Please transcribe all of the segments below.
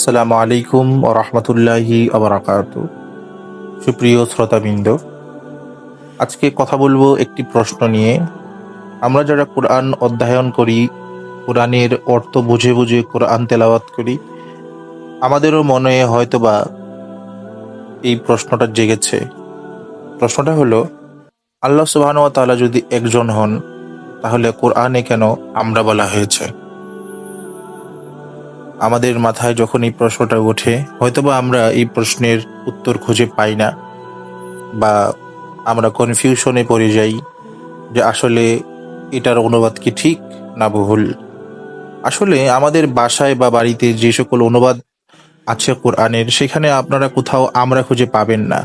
আসসালামু আলাইকুম ওয়া রাহমাতুল্লাহি ওয়া বারাকাতুহু। সুপ্রিয় শ্রোতাবৃন্দ, আজকে কথা বলবো একটি প্রশ্ন নিয়ে। আমরা যারা কোরআন অধ্যয়ন করি, কোরআনের অর্থ বুঝে বুঝে কোরআন তেলাওয়াত করি, আমাদেরও মনে হয়তোবা এই প্রশ্নটা জেগেছে। প্রশ্নটা হলো, আল্লাহ সুবহানাহু ওয়া তাআলা যদি একজন হন, তাহলে কোরআনে কেন আমরা বলা হয়েছে? আমাদের মাথায় যখন এই প্রশ্নটা ওঠে, হয়তোবা আমরা এই প্রশ্নের উত্তর খুঁজে পাই না, বা আমরা কনফিউশনে পড়ে যাই যে আসলে এটার অনুবাদ কি ঠিক না ভুল। আসলে আমাদের বাসায় বা বাড়িতে যে সকল অনুবাদ আছে কোরআনের, সেখানে আপনারা কোথাও আমরা খুঁজে পাবেন না।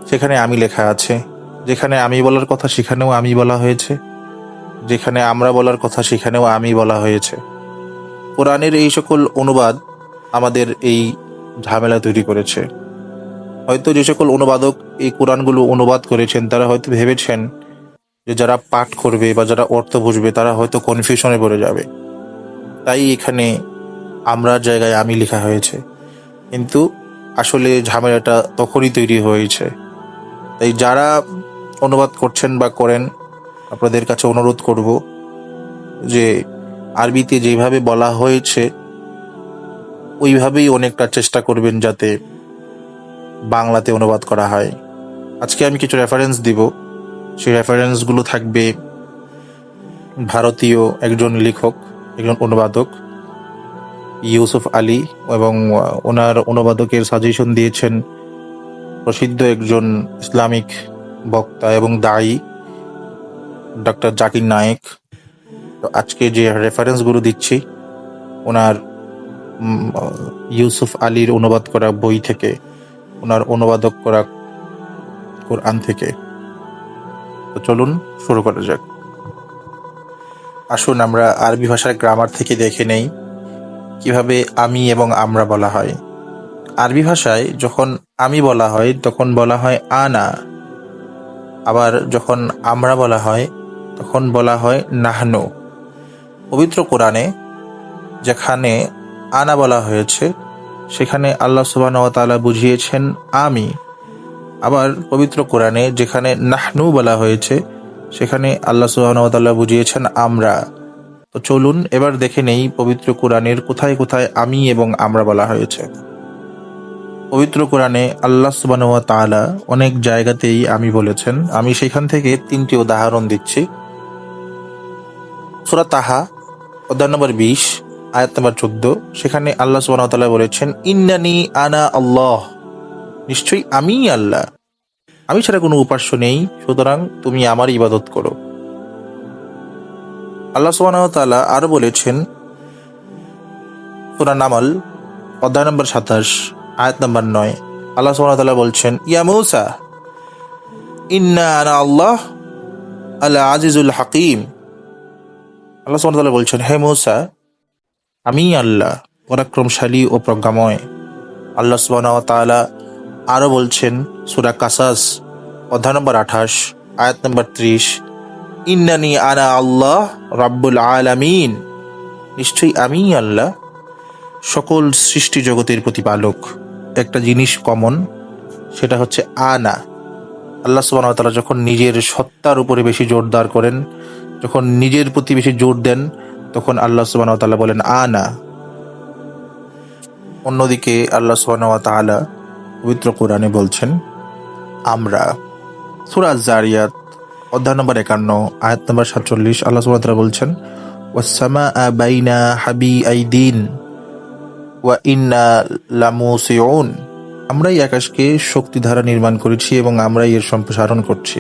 সেখানে আমি লেখা আছে। যেখানে আমি বলার কথা সেখানেও আমি বলা হয়েছে, যেখানে আমরা বলার কথা সেখানেও আমি বলা হয়েছে। কোরআনের এই সকল অনুবাদ আমাদের এই ঝামেলা তৈরি করেছে। হয়তো যে সকল অনুবাদক এই কোরআনগুলো অনুবাদ করেছেন, তারা হয়তো ভেবেছেন যে যারা পাঠ করবে বা যারা অর্থ বুঝবে তারা হয়তো কনফিউশনে পড়ে যাবে, তাই এখানে আমরার জায়গায় আমি লেখা হয়েছে। কিন্তু আসলে ঝামেলাটা তখনই তৈরি হয়েছে। তাই যারা অনুবাদ করছেন বা করেন, আপনাদের কাছে অনুরোধ করব যে আরবিতে যেভাবে বলা হয়েছে ওইভাবেই অনেকটা চেষ্টা করবেন যাতে বাংলাতে অনুবাদ করা হয়। আজকে আমি কিছু রেফারেন্স দিব। সেই রেফারেন্সগুলো থাকবে ভারতীয় একজন লেখক, একজন অনুবাদক ইউসুফ আলী, এবং ওনার অনুবাদকের সাজেশন দিয়েছেন প্রসিদ্ধ একজন ইসলামিক বক্তা এবং দায়ী ডক্টর জাকির নায়েক। তো আজকে যে রেফারেন্সগুলো দিচ্ছি ওনার ইউসুফ আলীর অনুবাদ করা বই থেকে, ওনার অনুবাদক করা কোরআন থেকে। তো চলুন শুরু করা যাক। আসুন আমরা আরবি ভাষার গ্রামার থেকে দেখে নেই কিভাবে আমি এবং আমরা বলা হয়। আরবি ভাষায় যখন আমি বলা হয় তখন বলা হয় আনা, আবার যখন আমরা বলা হয় তখন বলা হয় নাহনু। পবিত্র কোরআনে যেখানে আনা বলা হয়েছে সেখানে আল্লাহ সুবহানাহু ওয়া তাআলা বুঝিয়েছেন আমি। আবার পবিত্র কোরআনে যেখানে নাহনু বলা হয়েছে সেখানে আল্লাহ সুবহানাহু ওয়া তাআলা বুঝিয়েছেন আমরা। তো চলুন এবার দেখে নেই পবিত্র কোরআনের কোথায় কোথায় আমি এবং আমরা বলা হয়েছে। পবিত্র কোরআনে আল্লাহ সুবহানাহু ওয়া তাআলা অনেক জায়গাতেই আমি বলেছেন। আমি সেখান থেকে 3টি উদাহরণ দিচ্ছি। সূরা তাহা অধ্যায় নম্বর 20 আয়াত নম্বর 14, সেখানে আল্লাহ সুবহানাহু ওয়া তাআলা বলেছেন ইন্নানি আনা আল্লাহ, নিশ্চয়ই আমিই আল্লাহ, আমি ছাড়া কোনো উপাস্য নেই, সুতরাং তুমি আমার ইবাদত করো। আল্লাহ সুবহানাহু ওয়া তাআলা আরো বলেছেন সূরা নামল অধ্যায় নম্বর 27 আয়াত নম্বর 9, আল্লাহ সুবহানাহু ওয়া তাআলা বলছেন ইয়া মূসা ইন্না আনা আল্লাহ আল আজিজুল হাকিম। আল্লাহ সুবহানাহু ওয়া তাআলা বলছেন হে মূসা, আমি আল্লাহ পরাক্রমশালী ও প্রজ্ঞাময়। আল্লাহ সুবহানাহু ওয়া তাআলা আরো বলছেন সূরা কাসাস অধ্যায় নম্বর 28 আয়াত নম্বর 30, ইন্নানি আনা আল্লাহ রাব্বুল আলামিন, নিশ্চয়ই আমি আল্লাহ সকল সৃষ্টি জগতের প্রতিপালক। একটা জিনিস কমন, সেটা হচ্ছে আনা। আল্লাহ সুবহানাহু ওয়া তাআলা যখন নিজের সত্তার উপরে বেশি জোরদার করেন, যখন নিজের প্রতি বেশি জোর দেন, তখন আল্লাহ সুবহানাহু ওয়া তাআলা বলেন আনা। অন্যদিকে আল্লাহ সুবহানাহু ওয়া তাআলা পবিত্র কোরআনে বলছেন আমরা। সূরা যারিয়াত অধ্যায় নম্বর 51 আয়াত নম্বর 47, আল্লাহ সুবহানাহু ওয়া তাআলা বলছেন ওয়াস সামাআ বাইনা হাবিআইদিন ওয়া ইন্না লামুসিউন, আমরাই আকাশকে শক্তি দ্বারা নির্মাণ করেছি এবং আমরাই এর সম্প্রসারণ করছি।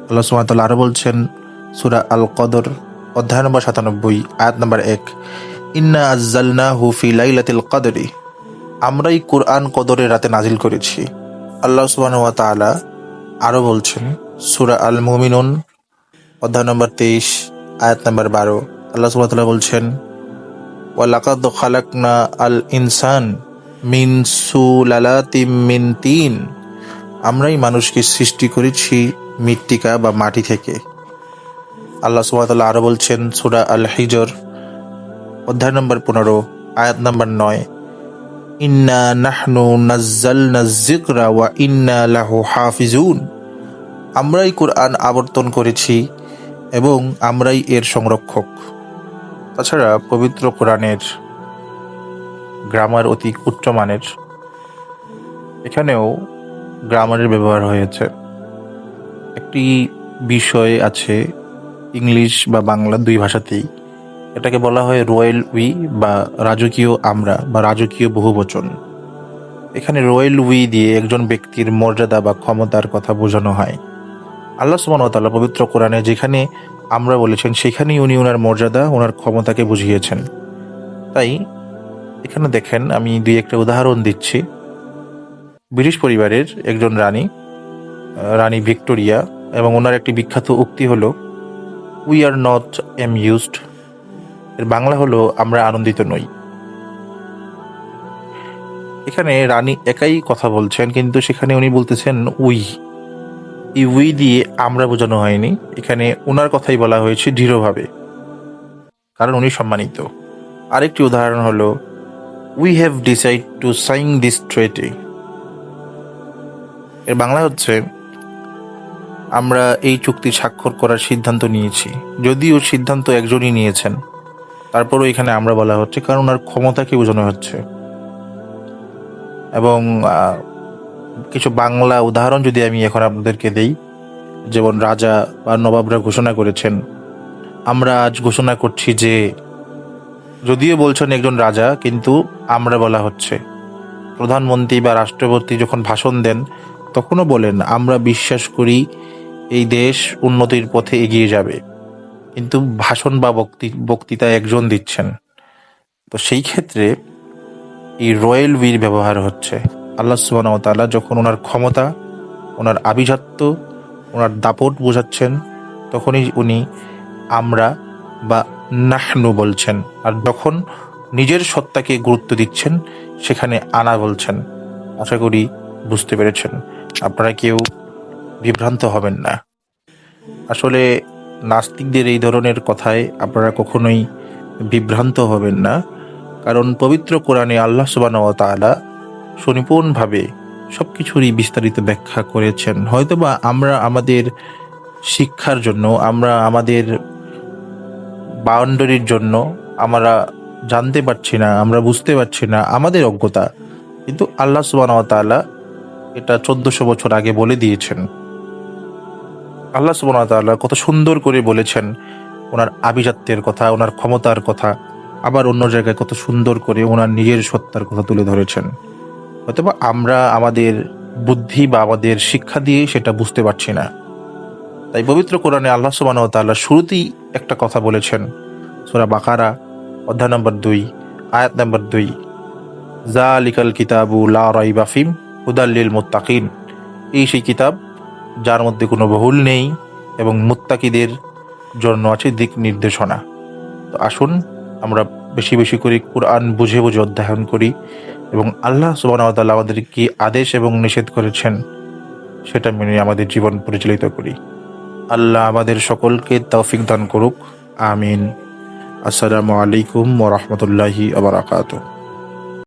আল্লাহ সুবহানাহু ওয়া তাআলা আরো বলছেন সূরা আল কদর অধ্যায় নম্বর 97 আয়াত নম্বর 1, ইন্না আনজালনাহু ফি লাইলাতিল কদরি, আমরাই কোরআন কদরের রাতে নাজিল করেছি। আল্লাহ সুবহানাহু ওয়া তাআলা আরো বলছেন সূরা আল মুমিনুন অধ্যায় নম্বর 23 আয়াত নম্বর 12, আল্লাহ সুবহানাহু ওয়া তাআলা বলছেন ওয়া লাকাদ খালাকনা আল ইনসান মিন সুলালাতিম মিন তিন, আমরাই মানুষকে সৃষ্টি করেছি মৃত্তিকা বা মাটি থেকে। আল্লাহ সুবহানাহু ওয়া তাআলা আরো বলছেন সূরা আল হিজর অধ্যায় নম্বর 15 আয়াত নাম্বার 9, ইন্না নাহনু নাজ্জালনা যিকরা ওয়া ইন্না লাহু হাফিজুন। আমরাই কোরআন আবর্তন করেছি এবং আমরাই এর সংরক্ষক। তাছাড়া পবিত্র কোরআনের গ্রামার অতি উচ্চমানের। এখানেও গ্রামারের ব্যবহার হয়েছে। একটি বিষয় আছে ইংলিশ বা বাংলা দুই ভাষাতেই, এটাকে বলা হয় রয়্যাল উই বা রাজকীয় আমরা বা রাজকীয় বহুবচন। এখানে রয়্যাল উই দিয়ে একজন ব্যক্তির মর্যাদা বা ক্ষমতার কথা বোঝানো হয়। আল্লাহ সুবহানাহু ওয়া তাআলা পবিত্র কোরআনে যেখানে আমরা বলেছেন সেখানেই উনি ওনার মর্যাদা, ওনার ক্ষমতাকে বুঝিয়েছেন। তাই এখানে দেখেন, আমি দুই একটা উদাহরণ দিচ্ছি। ব্রিটিশ পরিবারের একজন রানী, রানী ভিক্টোরিয়া, এবং ওনার একটি বিখ্যাত উক্তি হলো উই আর নট অ্যামিউজড। এর বাংলা হলো আমরা আনন্দিত নই। এখানে রানী একাই কথা বলছেন, কিন্তু সেখানে উনি বলতেছেন উই। এই উই দিয়ে আমরা বোঝানো হয়নি, এখানে ওনার কথাই বলা হয়েছে দৃঢ়ভাবে, কারণ উনি সম্মানিত। আরেকটি উদাহরণ হলো we have decide to sign this treaty. এর বাংলা হচ্ছে আমরা এই চুক্তি স্বাক্ষর করার সিদ্ধান্ত নিয়েছি। যদিও সিদ্ধান্ত একজনই নিয়েছেন, তারপরও এখানে আমরা বলা হচ্ছে কারণ ওনার ক্ষমতাকে বোঝানো হচ্ছে। এবং কিছু বাংলা উদাহরণ যদি আমি এখন আপনাদেরকে দেই, যেমন রাজা বা নবাবরা ঘোষণা করেছেন, আমরা আজ ঘোষণা করছি যে, যদিও বলছেন একজন রাজা, কিন্তু আমরা বলা হচ্ছে। প্রধানমন্ত্রী বা রাষ্ট্রপতি যখন ভাষণ দেন তখনও বলেন আমরা বিশ্বাস করি এই দেশ উন্নতির পথে এগিয়ে যাবে, কিন্তু ভাষণ বা বক্তৃতা একজন দিচ্ছেন। তো সেই ক্ষেত্রে এই রয়্যাল উইর ব্যবহার হচ্ছে। আল্লাহ সুবহানাহু ওয়া তাআলা যখন ওনার ক্ষমতা, ওনার আভিজাত্য, ওনার দাপট বোঝাচ্ছেন, তখনই উনি আমরা বা নাহনু বলছেন। আর যখন নিজের সত্তাকে গুরুত্ব দিচ্ছেন, সেখানে আনা বলছেন। আশা করি বুঝতে পেরেছেন। আপনারা কেউ বিভ্রান্ত হবেন না। আসলে নাস্তিকদের এই ধরনের কথায় আপনারা কখনোই বিভ্রান্ত হবেন না, কারণ পবিত্র কোরআনে আল্লাহ সুবহানাহু ওয়া তাআলা সুনিপুণভাবে সবকিছুরই বিস্তারিত ব্যাখ্যা করেছেন। হয়তোবা আমরা আমাদের শিক্ষার জন্য, আমরা আমাদের বাউন্ডারির জন্য আমরা জানতে পারছি না, আমরা বুঝতে পারছি না, আমাদের অজ্ঞতা। কিন্তু আল্লাহ সুবহানাহু ওয়া তাআলা এটা 1400 বছর আগে বলে দিয়েছেন। আল্লাহ সুবহানাহু ওয়া তাআলা কত সুন্দর করে বলেছেন ওনার আভিজাত্যের কথা, ওনার ক্ষমতার কথা। আবার অন্য জায়গায় কত সুন্দর করে ওনার নিজের সত্তার কথা তুলে ধরেছেন। হয়তোবা আমরা আমাদের বুদ্ধি বা আমাদের শিক্ষা দিয়ে সেটা বুঝতে পারছি না। তাই পবিত্র কোরআনে আল্লাহ সুবহানাহু ওয়া তাআলা শুরুতেই একটা কথা বলেছেন, সূরা বাকারা অধ্যায় নম্বর 2, আয়াত নম্বর 2, যালিকাল কিতাবু লা রাইবা ফিহি হুদাল লিল মুত্তাকিন। এই সেই কিতাব যার মধ্যে কোনো ভুল নেই এবং মুত্তাকিদের জন্য আছে দিক নির্দেশনা। তো আসুন আমরা বেশি বেশি করে কোরআন বুঝে বুঝে অধ্যয়ন করি এবং আল্লাহ সুবহানাহু ওয়া তাআলা আমাদের কি আদেশ এবং নিষেধ করেছেন সেটা মেনে আমাদের জীবন পরিচালিত করি। আল্লাহ আমাদের সকলকে তৌফিক দান করুক। আমিন। আসসালামু আলাইকুম ওয়া রাহমাতুল্লাহি ওয়া বারাকাতুহু।